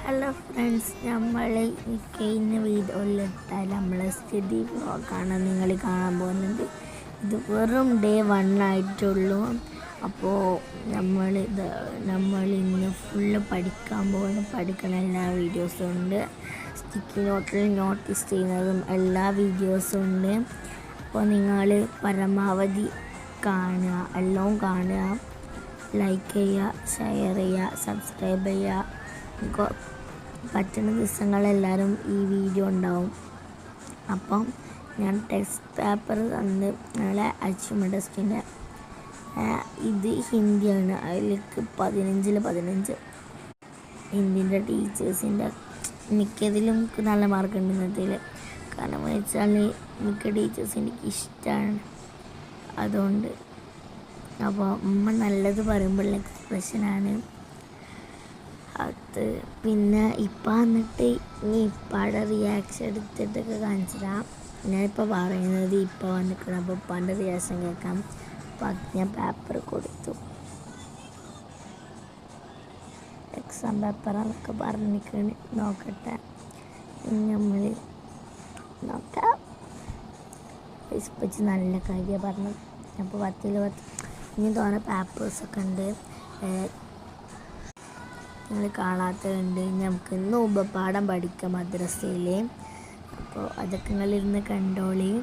Hello friends, നമ്മൾ കഴിഞ്ഞ വീഡിയോയിലിട്ടാൽ നമ്മളെ സ്ഥിതി വ്ളോഗാണ് നിങ്ങൾ കാണാൻ പോകുന്നത്. ഇത് വെറും ഡേ 1 ആയിട്ടുള്ളൂ. അപ്പോൾ നമ്മൾ ഇന്ന് ഫുള്ള് പഠിക്കാൻ പോകുന്ന പഠിക്കുന്ന എല്ലാ വീഡിയോസും ഉണ്ട്. സ്റ്റിക്കി നോട്ടിൽ നോട്ടീസ് ചെയ്യുന്നതും എല്ലാ വീഡിയോസും ഉണ്ട്. അപ്പോൾ നിങ്ങൾ പരമാവധി കാണുക, എല്ലാം കാണുക, ലൈക്ക് ചെയ്യുക, ഷെയർ ചെയ്യുക, സബ്സ്ക്രൈബ് ചെയ്യുക. പറ്റുന്ന ദിവസങ്ങളെല്ലാവരും ഈ വീഡിയോ ഉണ്ടാവും. അപ്പം ഞാൻ ടെക്സ്റ്റ് പേപ്പർ തന്ന് നാളെ അച്ചീവ്മെൻ്റ് ടെസ്റ്റിൻ്റെ ഇത് ഹിന്ദിയാണ്. അതിലേക്ക് 15 ഹിന്ദിൻ്റെ ടീച്ചേഴ്സിൻ്റെ മിക്കതിലും എനിക്ക് നല്ല മാർക്ക് ഉണ്ട് ഇന്നത്തിൽ. കാരണം എന്ന് വെച്ചാൽ മിക്ക ടീച്ചേഴ്സ് എനിക്ക് ഇഷ്ടമാണ്. അതുകൊണ്ട് അപ്പോൾ അമ്മ നല്ലത് പറയുമ്പോഴുള്ള എക്സ്പ്രഷനാണ് അത്. പിന്നെ ഇപ്പം വന്നിട്ട് ഇനി ഇപ്പാടെ റിയാക്ഷൻ എടുത്തിട്ടൊക്കെ കാണിച്ചിടാം. ഞാനിപ്പോൾ പറയുന്നത് ഇപ്പോൾ വന്നിട്ടുണ്ട്. അപ്പോൾ ഇപ്പാൻ്റെ റിയാക്ഷൻ കേൾക്കാം. അപ്പോൾ ഞാൻ പേപ്പർ കൊടുത്തു, എക്സാം പേപ്പറാന്നൊക്കെ പറഞ്ഞിരിക്കണ്. നോക്കട്ടെ, നമ്മൾ നോക്കാം. ഇപ്പച്ചി നല്ല കാര്യമാണ് പറഞ്ഞത്. അപ്പോൾ 10 ഇനി തോന്നുന്ന പേപ്പേഴ്സൊക്കെ ഉണ്ട്, നിങ്ങൾ കാണാത്തതുണ്ട്. നമുക്ക് ഇന്ന് ഉപപാഠം പഠിക്കാം മദ്രസയിൽ. അപ്പോൾ അതൊക്കെ നിങ്ങളിരുന്ന് കണ്ടോളി.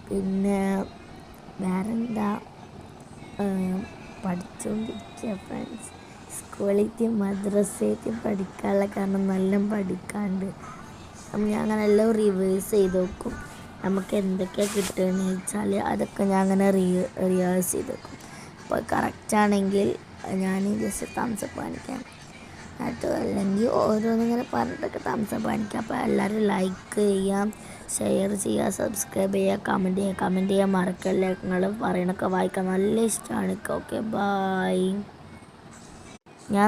പിന്നെ വേറെന്താ, പഠിച്ചുകൊണ്ടിരിക്കുക ഫ്രണ്ട്സ്. സ്കൂളിലേക്ക് മദ്രസയ്ക്ക് പഠിക്കാനുള്ള കാരണം നല്ല പഠിക്കാണ്ട്. അപ്പം ഞാൻ അങ്ങനെ എല്ലാം റിവേഴ്സ് ചെയ്ത് നോക്കും. നമുക്ക് എന്തൊക്കെയാണ് കിട്ടുകയെന്ന് വെച്ചാൽ അതൊക്കെ ഞാൻ അങ്ങനെ റിവേഴ്സ് ചെയ്ത് നോക്കും. അപ്പോൾ കറക്റ്റാണെങ്കിൽ ഞാൻ ജസ്റ്റ് തംസപ്പ് കാണിക്കാം കേട്ടോ, അല്ലെങ്കിൽ ഓരോന്നിങ്ങനെ പറഞ്ഞിട്ടൊക്കെ തംസപ്പ് കാണിക്കാം. അപ്പോൾ എല്ലാവരും ലൈക്ക് ചെയ്യാം, ഷെയർ ചെയ്യുക, സബ്സ്ക്രൈബ് ചെയ്യുക, കമൻറ്റ് ചെയ്യാൻ മറക്കല്ലേ. നിങ്ങൾ പറയണൊക്കെ വായിക്കാൻ നല്ല ഇഷ്ടമാണ്. Okay, bye. ഞാൻ